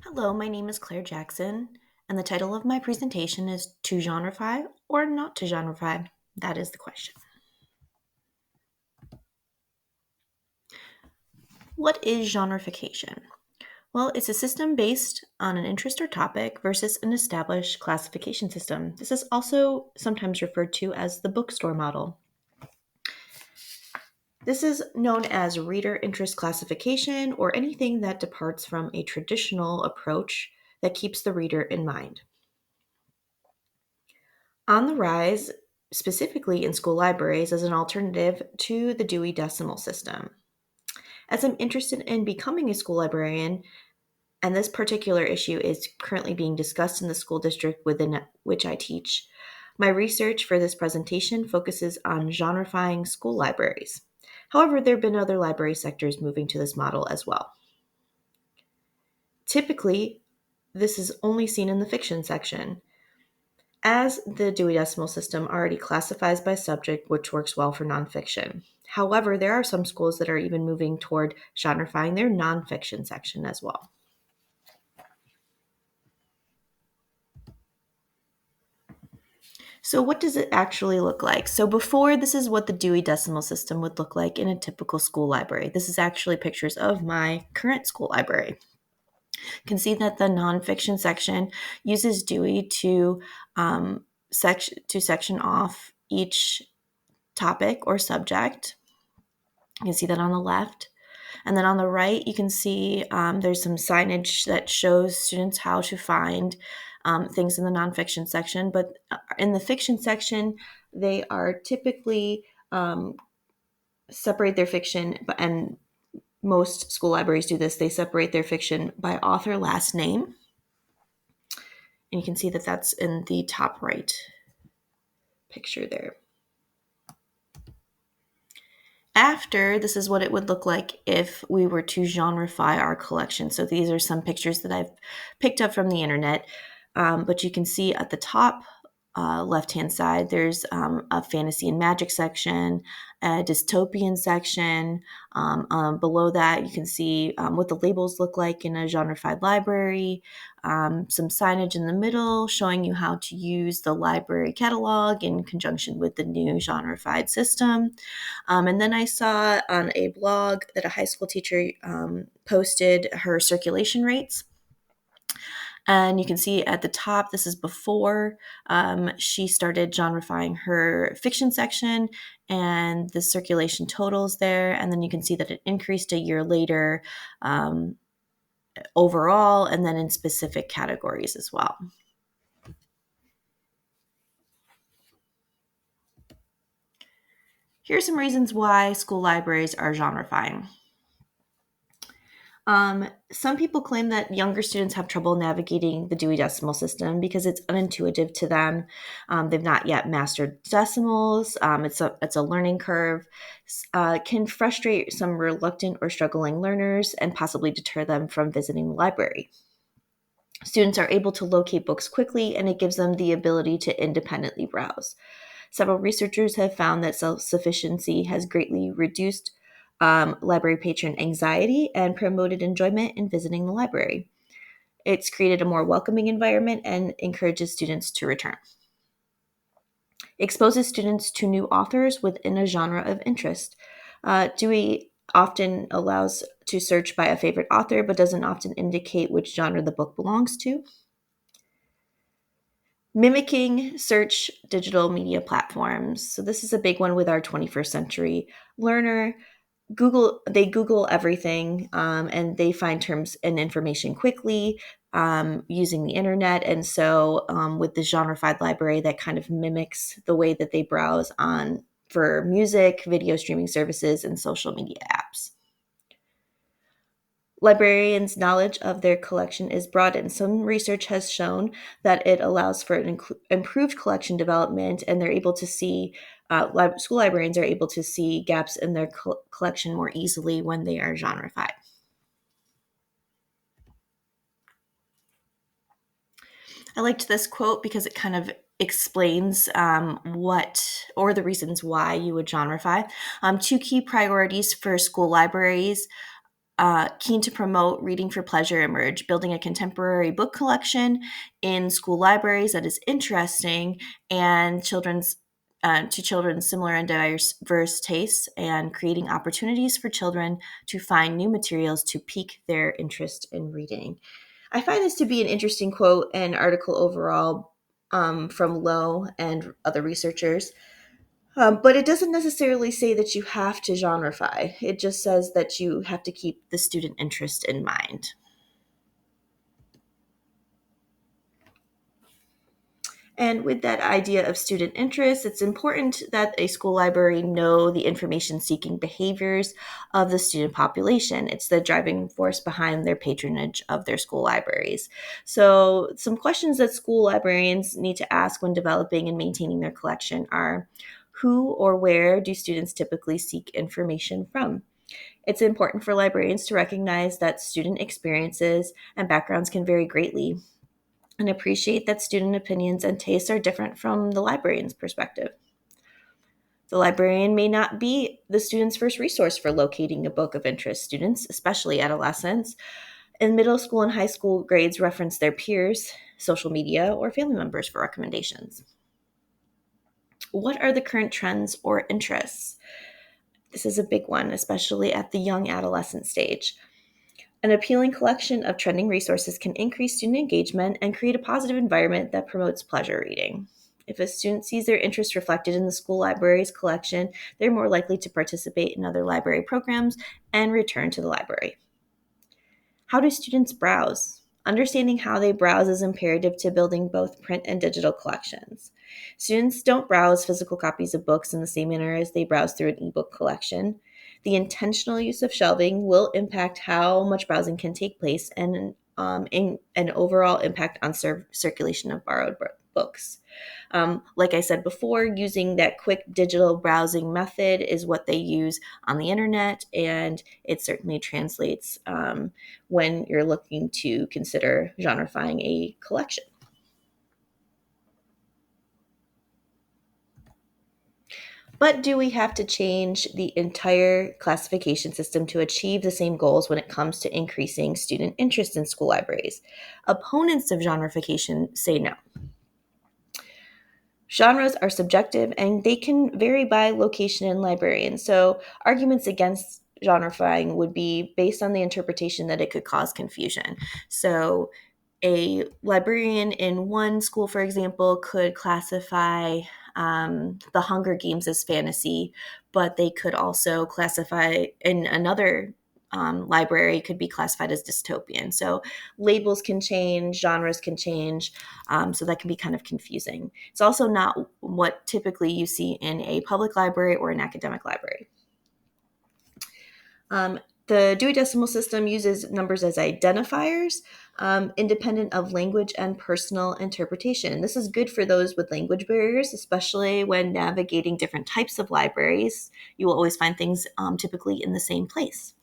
Hello, my name is Claire Jackson, and the title of my presentation is To Genreify or Not to Genreify? That is the question. What is genreification? Well, it's a system based on an interest or topic versus an established classification system. This is also sometimes referred to as the bookstore model. This is known as reader interest classification or anything that departs from a traditional approach that keeps the reader in mind. On the rise, specifically in school libraries, as an alternative to the Dewey Decimal System. As I'm interested in becoming a school librarian, and this particular issue is currently being discussed in the school district within which I teach, my research for this presentation focuses on genreifying school libraries. However, there have been other library sectors moving to this model as well. Typically, this is only seen in the fiction section, as the Dewey Decimal System already classifies by subject, which works well for nonfiction. However, there are some schools that are even moving toward genreifying their nonfiction section as well. So what does it actually look like? So before, this is what the Dewey Decimal System would look like in a typical school library. This is actually pictures of my current school library. You can see that the nonfiction section uses Dewey to section off each topic or subject. You can see that on the left. And then on the right, you can see there's some signage that shows students how to find things in the nonfiction section. But in the fiction section, they are typically separate their fiction, and most school libraries do this. They separate their fiction by author last name. And you can see that that's in the top right picture there. After, this is what it would look like if we were to genreify our collection. So these are some pictures that I've picked up from the internet, but you can see at the top left-hand side, there's a fantasy and magic section, a dystopian section. Below that, you can see what the labels look like in a genreified library, some signage in the middle showing you how to use the library catalog in conjunction with the new genreified system. And then I saw on a blog that a high school teacher posted her circulation rates. And you can see at the top, this is before she started genreifying her fiction section, and the circulation totals there. And then you can see that it increased a year later overall, and then in specific categories as well. Here are some reasons why school libraries are genreifying. Some people claim that younger students have trouble navigating the Dewey Decimal System because it's unintuitive to them. They've not yet mastered decimals. It's a learning curve. Can frustrate some reluctant or struggling learners and possibly deter them from visiting the library. Students are able to locate books quickly, and it gives them the ability to independently browse. Several researchers have found that self-sufficiency has greatly reduced library patron anxiety and promoted enjoyment in visiting the library. It's created a more welcoming environment and encourages students to return. Exposes students to new authors within a genre of interest. Dewey often allows to search by a favorite author, but doesn't often indicate which genre the book belongs to. Mimicking search digital media platforms. So this is a big one with our 21st century learner. They Google everything, and they find terms and information quickly using the internet. And so with the genreified library, that kind of mimics the way that they browse on for music, video streaming services, and social media apps. Librarians' knowledge of their collection is broadened. Some research has shown that it allows for an improved collection development, and they're able to see, school librarians are able to see gaps in their collection more easily when they are genreified. I liked this quote because it kind of explains what or the reasons why you would genreify. Two key priorities for school libraries keen to promote reading for pleasure emerge, building a contemporary book collection in school libraries that is interesting and to children's similar and diverse tastes, and creating opportunities for children to find new materials to pique their interest in reading. I find this to be an interesting quote and article overall from Lowe and other researchers. But it doesn't necessarily say that you have to genreify. It just says that you have to keep the student interest in mind. And with that idea of student interest, it's important that a school library know the information seeking behaviors of the student population. It's the driving force behind their patronage of their school libraries. So, some questions that school librarians need to ask when developing and maintaining their collection are: who or where do students typically seek information from? It's important for librarians to recognize that student experiences and backgrounds can vary greatly, and appreciate that student opinions and tastes are different from the librarian's perspective. The librarian may not be the student's first resource for locating a book of interest. Students, especially adolescents, in middle school and high school grades, reference their peers, social media, or family members for recommendations. What are the current trends or interests? This is a big one, especially at the young adolescent stage. An appealing collection of trending resources can increase student engagement and create a positive environment that promotes pleasure reading. If a student sees their interest reflected in the school library's collection, they're more likely to participate in other library programs and return to the library. How do students browse? Understanding how they browse is imperative to building both print and digital collections. Students don't browse physical copies of books in the same manner as they browse through an ebook collection. The intentional use of shelving will impact how much browsing can take place, and in an overall impact on circulation of borrowed books. Like I said before, using that quick digital browsing method is what they use on the internet, and it certainly translates when you're looking to consider genreifying a collection. But do we have to change the entire classification system to achieve the same goals when it comes to increasing student interest in school libraries? Opponents of genreification say no. Genres are subjective and they can vary by location and librarian. So, arguments against genreifying would be based on the interpretation that it could cause confusion. So, a librarian in one school, for example, could classify the Hunger Games as fantasy, but they could also classify in another library could be classified as dystopian. So labels can change, genres can change, so that can be kind of confusing. It's also not what typically you see in a public library or an academic library. The Dewey Decimal System uses numbers as identifiers, independent of language and personal interpretation. This is good for those with language barriers, especially when navigating different types of libraries. You will always find things typically in the same place.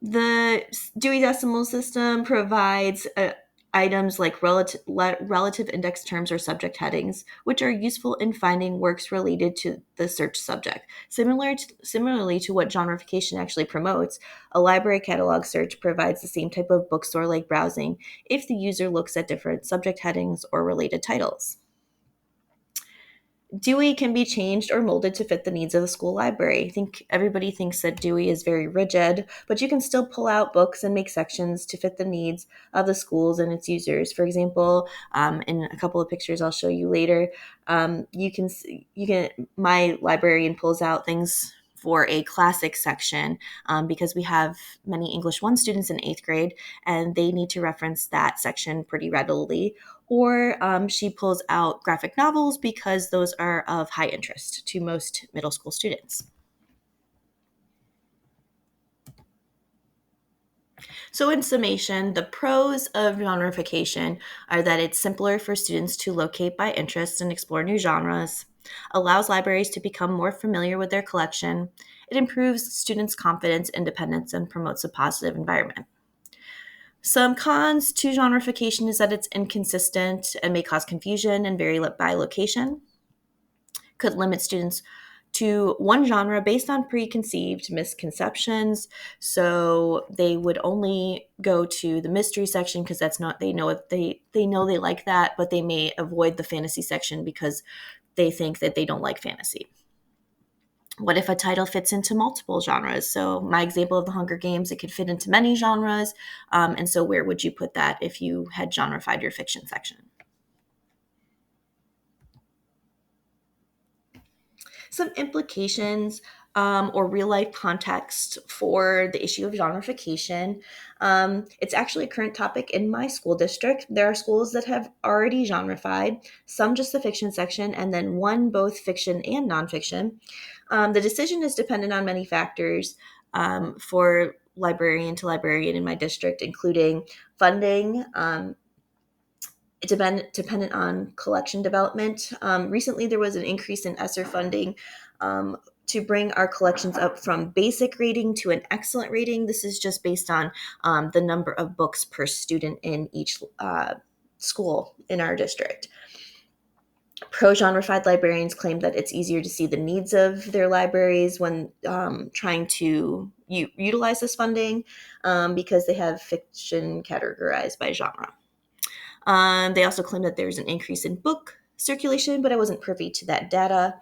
The Dewey Decimal System provides items like relative index terms or subject headings, which are useful in finding works related to the search subject. Similarly to what genreification actually promotes, a library catalog search provides the same type of bookstore-like browsing if the user looks at different subject headings or related titles. Dewey can be changed or molded to fit the needs of the school library. I think everybody thinks that Dewey is very rigid, but you can still pull out books and make sections to fit the needs of the schools and its users. For example, in a couple of pictures I'll show you later, my librarian pulls out things for a classic section because we have many English 1 students in 8th grade and they need to reference that section pretty readily. Or she pulls out graphic novels because those are of high interest to most middle school students. So, in summation, the pros of genreification are that it's simpler for students to locate by interest and explore new genres, allows libraries to become more familiar with their collection, it improves students' confidence, independence, and promotes a positive environment. Some cons to genreification is that it's inconsistent and may cause confusion and vary by location, could limit students to one genre based on preconceived misconceptions. So they would only go to the mystery section because that's not, they know if they know they like that, but they may avoid the fantasy section because they think that they don't like fantasy. What if a title fits into multiple genres? So my example of the Hunger Games, it could fit into many genres. And so where would you put that if you had genreified your fiction section? Some implications or real life context for the issue of genreification. It's actually a current topic in my school district. There are schools that have already genreified, some just the fiction section, and then one both fiction and nonfiction. The decision is dependent on many factors for librarian to librarian in my district, including funding, dependent on collection development. Recently, there was an increase in ESSER funding to bring our collections up from basic rating to an excellent rating. This is just based on the number of books per student in each school in our district. Pro-genreified librarians claim that it's easier to see the needs of their libraries when trying to utilize this funding because they have fiction categorized by genre. They also claim that there's an increase in book circulation, but I wasn't privy to that data.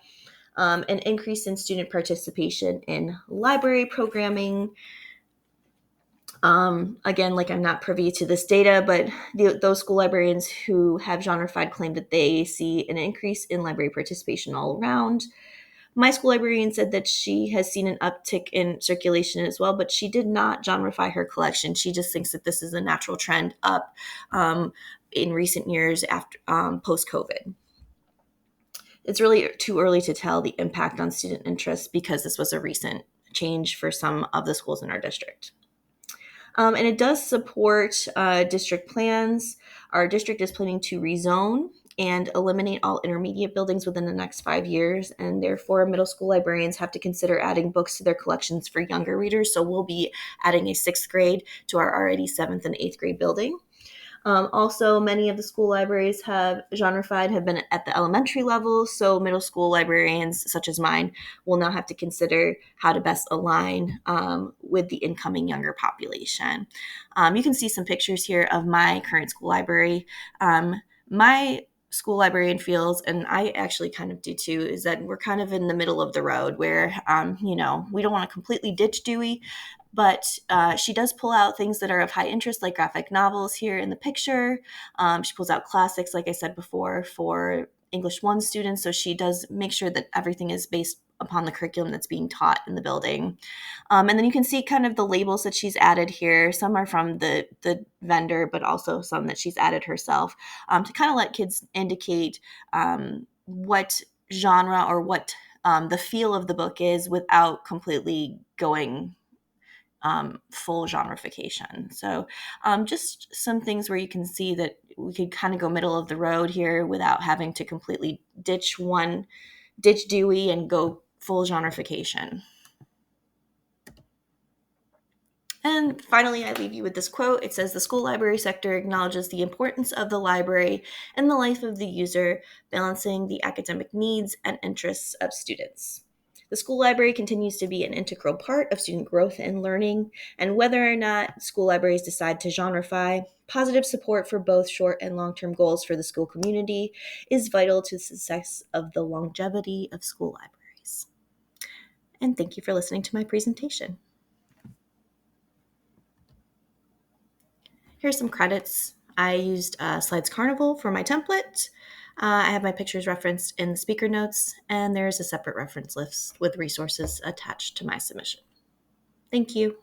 An increase in student participation in library programming. Again, like I'm not privy to this data, but those school librarians who have genreified claim that they see an increase in library participation all around. My school librarian said that she has seen an uptick in circulation as well, but she did not genreify her collection. She just thinks that this is a natural trend up in recent years after post-COVID. It's really too early to tell the impact on student interest because this was a recent change for some of the schools in our district. And it does support district plans. Our district is planning to rezone and eliminate all intermediate buildings within the next 5 years. And therefore, middle school librarians have to consider adding books to their collections for younger readers. So we'll be adding a 6th grade to our already 7th and 8th grade building. Also, many of the school libraries have been at the elementary level, so middle school librarians, such as mine, will now have to consider how to best align with the incoming younger population. You can see some pictures here of my current school library. My school librarian feels, and I actually kind of do too, is that we're kind of in the middle of the road where, we don't want to completely ditch Dewey, but she does pull out things that are of high interest, like graphic novels here in the picture. She pulls out classics, like I said before, for English 1 students. So she does make sure that everything is based upon the curriculum that's being taught in the building. And then you can see kind of the labels that she's added here. Some are from the vendor, but also some that she's added herself to kind of let kids indicate what genre or what the feel of the book is without completely going full genreification. So just some things where you can see that we could kind of go middle of the road here without having to completely ditch Dewey and go full genreification. And finally, I leave you with this quote. It says, "The school library sector acknowledges the importance of the library in the life of the user, balancing the academic needs and interests of students. The school library continues to be an integral part of student growth and learning, and whether or not school libraries decide to genreify, positive support for both short and long-term goals for the school community is vital to the success of the longevity of school libraries." And thank you for listening to my presentation. Here's some credits. I used Slides Carnival for my template. I have my pictures referenced in the speaker notes, and there's a separate reference list with resources attached to my submission. Thank you.